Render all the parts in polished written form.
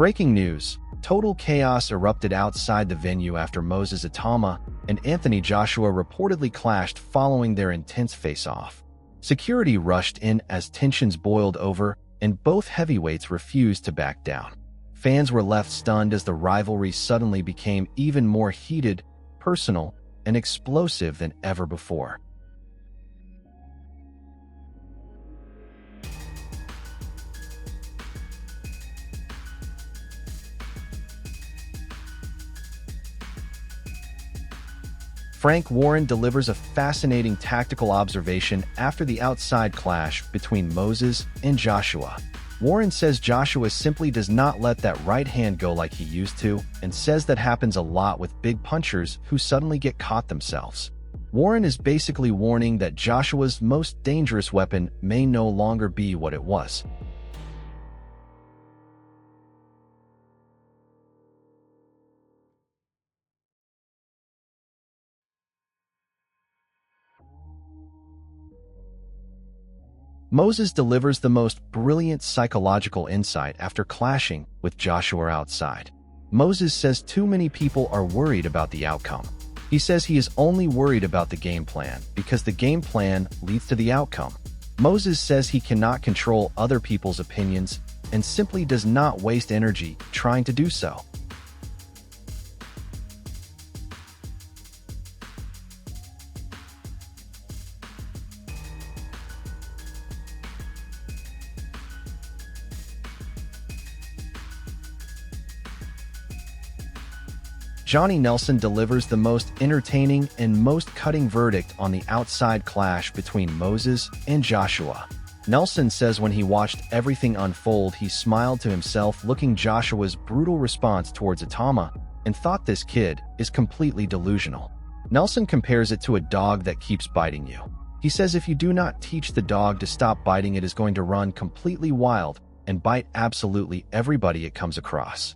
Breaking news: total chaos erupted outside the venue after Moses Itauma and Anthony Joshua reportedly clashed following their intense face-off. Security rushed in as tensions boiled over, and both heavyweights refused to back down. Fans were left stunned as the rivalry suddenly became even more heated, personal, and explosive than ever before. Frank Warren delivers a fascinating tactical observation after the outside clash between Moses and Joshua. Warren says Joshua simply does not let that right hand go like he used to, and says that happens a lot with big punchers who suddenly get caught themselves. Warren is basically warning that Joshua's most dangerous weapon may no longer be what it was. Moses delivers the most brilliant psychological insight after clashing with Joshua outside. Moses says too many people are worried about the outcome. He says he is only worried about the game plan because the game plan leads to the outcome. Moses says he cannot control other people's opinions and simply does not waste energy trying to do so. Johnny Nelson delivers the most entertaining and most cutting verdict on the outside clash between Moses and Joshua. Nelson says when he watched everything unfold, he smiled to himself looking Joshua's brutal response towards Itauma and thought this kid is completely delusional. Nelson compares it to a dog that keeps biting you. He says if you do not teach the dog to stop biting, it is going to run completely wild and bite absolutely everybody it comes across.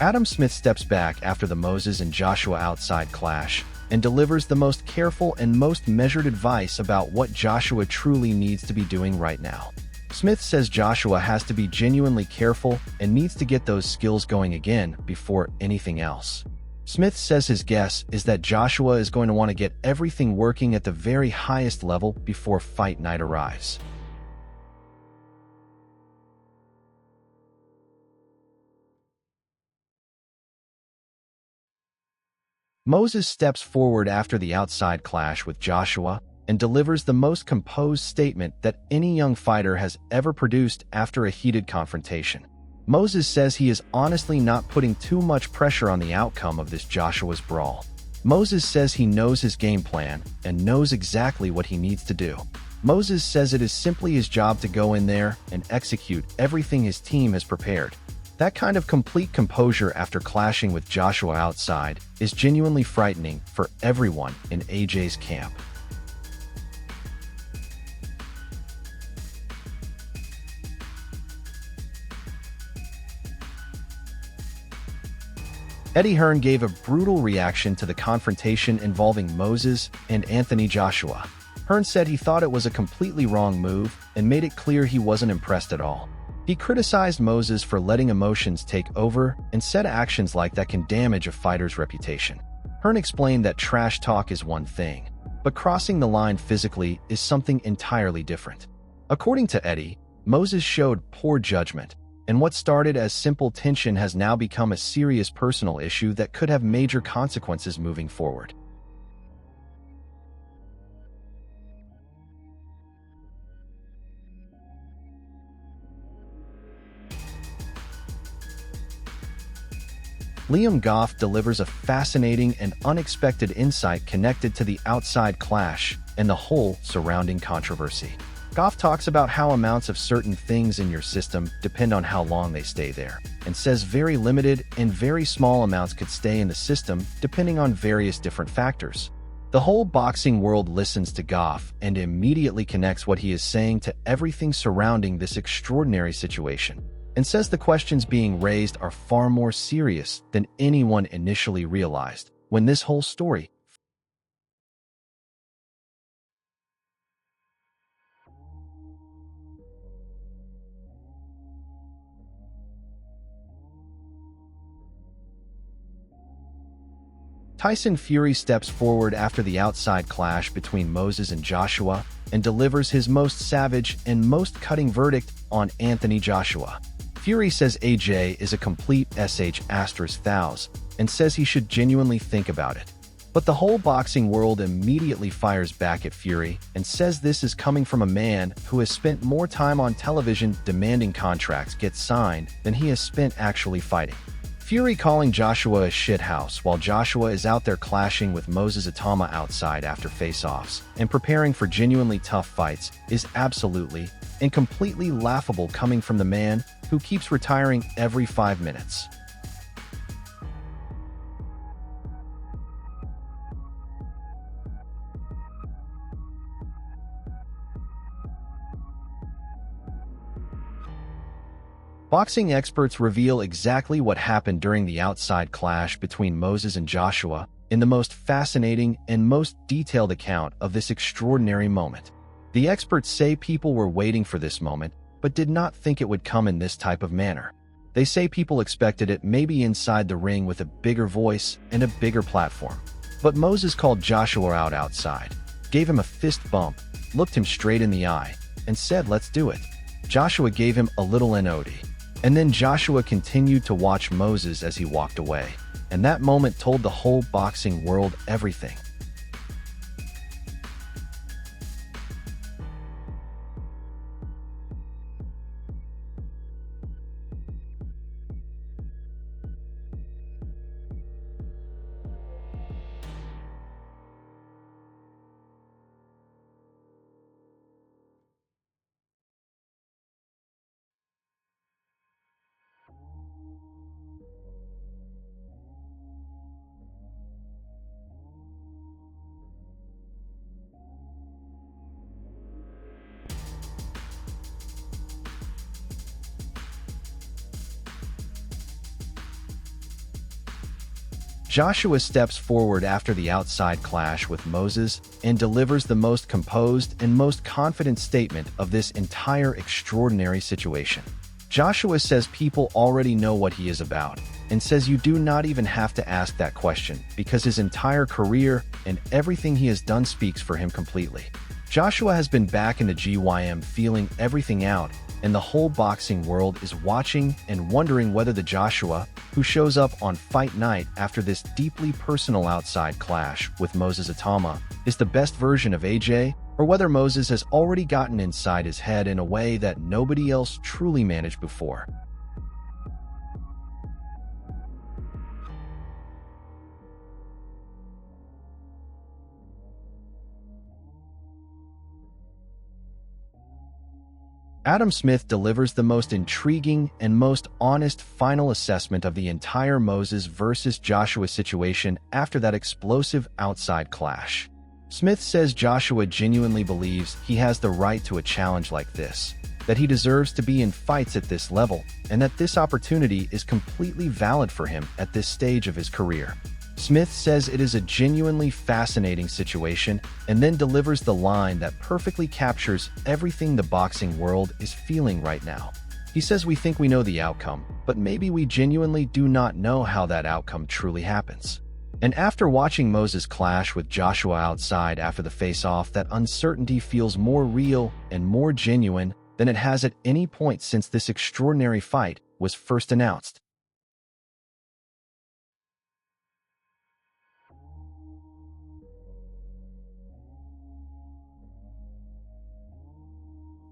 Adam Smith steps back after the Moses and Joshua outside clash and delivers the most careful and most measured advice about what Joshua truly needs to be doing right now. Smith says Joshua has to be genuinely careful and needs to get those skills going again before anything else. Smith says his guess is that Joshua is going to want to get everything working at the very highest level before fight night arrives. Moses steps forward after the outside clash with Joshua and delivers the most composed statement that any young fighter has ever produced after a heated confrontation. Moses says he is honestly not putting too much pressure on the outcome of this Joshua's brawl. Moses says he knows his game plan and knows exactly what he needs to do. Moses says it is simply his job to go in there and execute everything his team has prepared. That kind of complete composure after clashing with Joshua outside is genuinely frightening for everyone in AJ's camp. Eddie Hearn gave a brutal reaction to the confrontation involving Moses and Anthony Joshua. Hearn said he thought it was a completely wrong move and made it clear he wasn't impressed at all. He criticized Moses for letting emotions take over and said actions like that can damage a fighter's reputation. Hearn explained that trash talk is one thing, but crossing the line physically is something entirely different. According to Eddie, Moses showed poor judgment, and what started as simple tension has now become a serious personal issue that could have major consequences moving forward. Liam Goff delivers a fascinating and unexpected insight connected to the outside clash and the whole surrounding controversy. Goff talks about how amounts of certain things in your system depend on how long they stay there, and says very limited and very small amounts could stay in the system depending on various different factors. The whole boxing world listens to Goff and immediately connects what he is saying to everything surrounding this extraordinary situation, and says the questions being raised are far more serious than anyone initially realized when this whole story. Tyson Fury steps forward after the outside clash between Moses and Joshua and delivers his most savage and most cutting verdict on Anthony Joshua. Fury says AJ is a complete sh**thous and says he should genuinely think about it. But the whole boxing world immediately fires back at Fury and says this is coming from a man who has spent more time on television demanding contracts get signed than he has spent actually fighting. Fury calling Joshua a shithouse while Joshua is out there clashing with Moses Itauma outside after face-offs and preparing for genuinely tough fights is absolutely and completely laughable coming from the man who keeps retiring every 5 minutes. Boxing experts reveal exactly what happened during the outside clash between Moses and Joshua in the most fascinating and most detailed account of this extraordinary moment. The experts say people were waiting for this moment, but did not think it would come in this type of manner. They say people expected it maybe inside the ring with a bigger voice and a bigger platform. But Moses called Joshua out outside, gave him a fist bump, looked him straight in the eye, and said, "Let's do it." Joshua gave him a little nod. And then Joshua continued to watch Moses as he walked away, and that moment told the whole boxing world everything. Joshua steps forward after the outside clash with Moses and delivers the most composed and most confident statement of this entire extraordinary situation. Joshua says people already know what he is about and says you do not even have to ask that question because his entire career and everything he has done speaks for him completely. Joshua has been back in the GYM feeling everything out, and the whole boxing world is watching and wondering whether the Joshua who shows up on fight night after this deeply personal outside clash with Moses Itauma is the best version of AJ, or whether Moses has already gotten inside his head in a way that nobody else truly managed before. Adam Smith delivers the most intriguing and most honest final assessment of the entire Moses versus Joshua situation after that explosive outside clash. Smith says Joshua genuinely believes he has the right to a challenge like this, that he deserves to be in fights at this level, and that this opportunity is completely valid for him at this stage of his career. Smith says it is a genuinely fascinating situation and then delivers the line that perfectly captures everything the boxing world is feeling right now. He says we think we know the outcome, but maybe we genuinely do not know how that outcome truly happens. And after watching Moses clash with Joshua outside after the face-off, that uncertainty feels more real and more genuine than it has at any point since this extraordinary fight was first announced.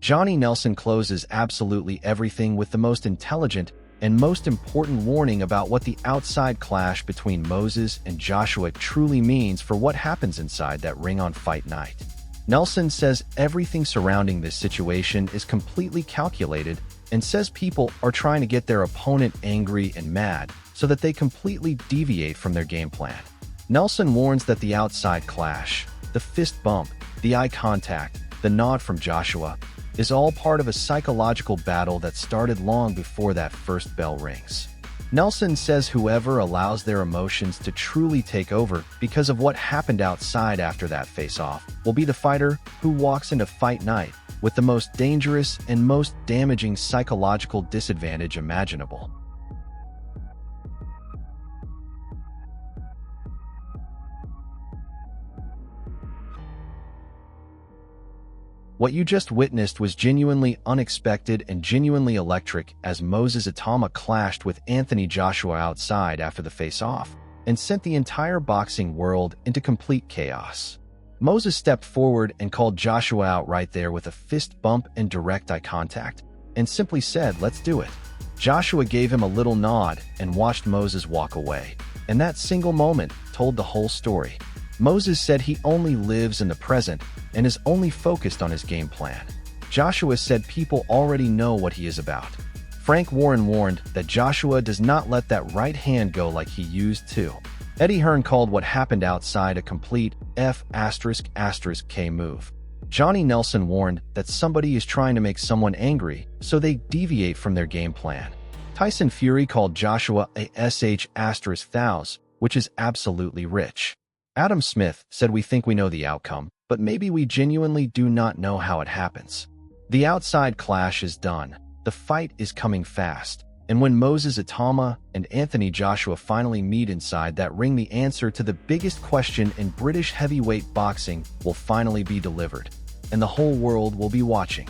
Johnny Nelson closes absolutely everything with the most intelligent and most important warning about what the outside clash between Moses and Joshua truly means for what happens inside that ring on fight night. Nelson says everything surrounding this situation is completely calculated and says people are trying to get their opponent angry and mad so that they completely deviate from their game plan. Nelson warns that the outside clash, the fist bump, the eye contact, the nod from Joshua, is all part of a psychological battle that started long before that first bell rings. Nelson says whoever allows their emotions to truly take over because of what happened outside after that face-off will be the fighter who walks into fight night with the most dangerous and most damaging psychological disadvantage imaginable. What you just witnessed was genuinely unexpected and genuinely electric as Moses Itauma clashed with Anthony Joshua outside after the face-off and sent the entire boxing world into complete chaos. Moses stepped forward and called Joshua out right there with a fist bump and direct eye contact and simply said, "Let's do it." Joshua gave him a little nod and watched Moses walk away, and that single moment told the whole story. Moses said he only lives in the present and is only focused on his game plan. Joshua said people already know what he is about. Frank Warren warned that Joshua does not let that right hand go like he used to. Eddie Hearn called what happened outside a complete F***K move. Johnny Nelson warned that somebody is trying to make someone angry, so they deviate from their game plan. Tyson Fury called Joshua a ****, which is absolutely rich. Adam Smith said we think we know the outcome, but maybe we genuinely do not know how it happens. The outside clash is done. The fight is coming fast. And when Moses Itauma and Anthony Joshua finally meet inside that ring, the answer to the biggest question in British heavyweight boxing will finally be delivered. And the whole world will be watching.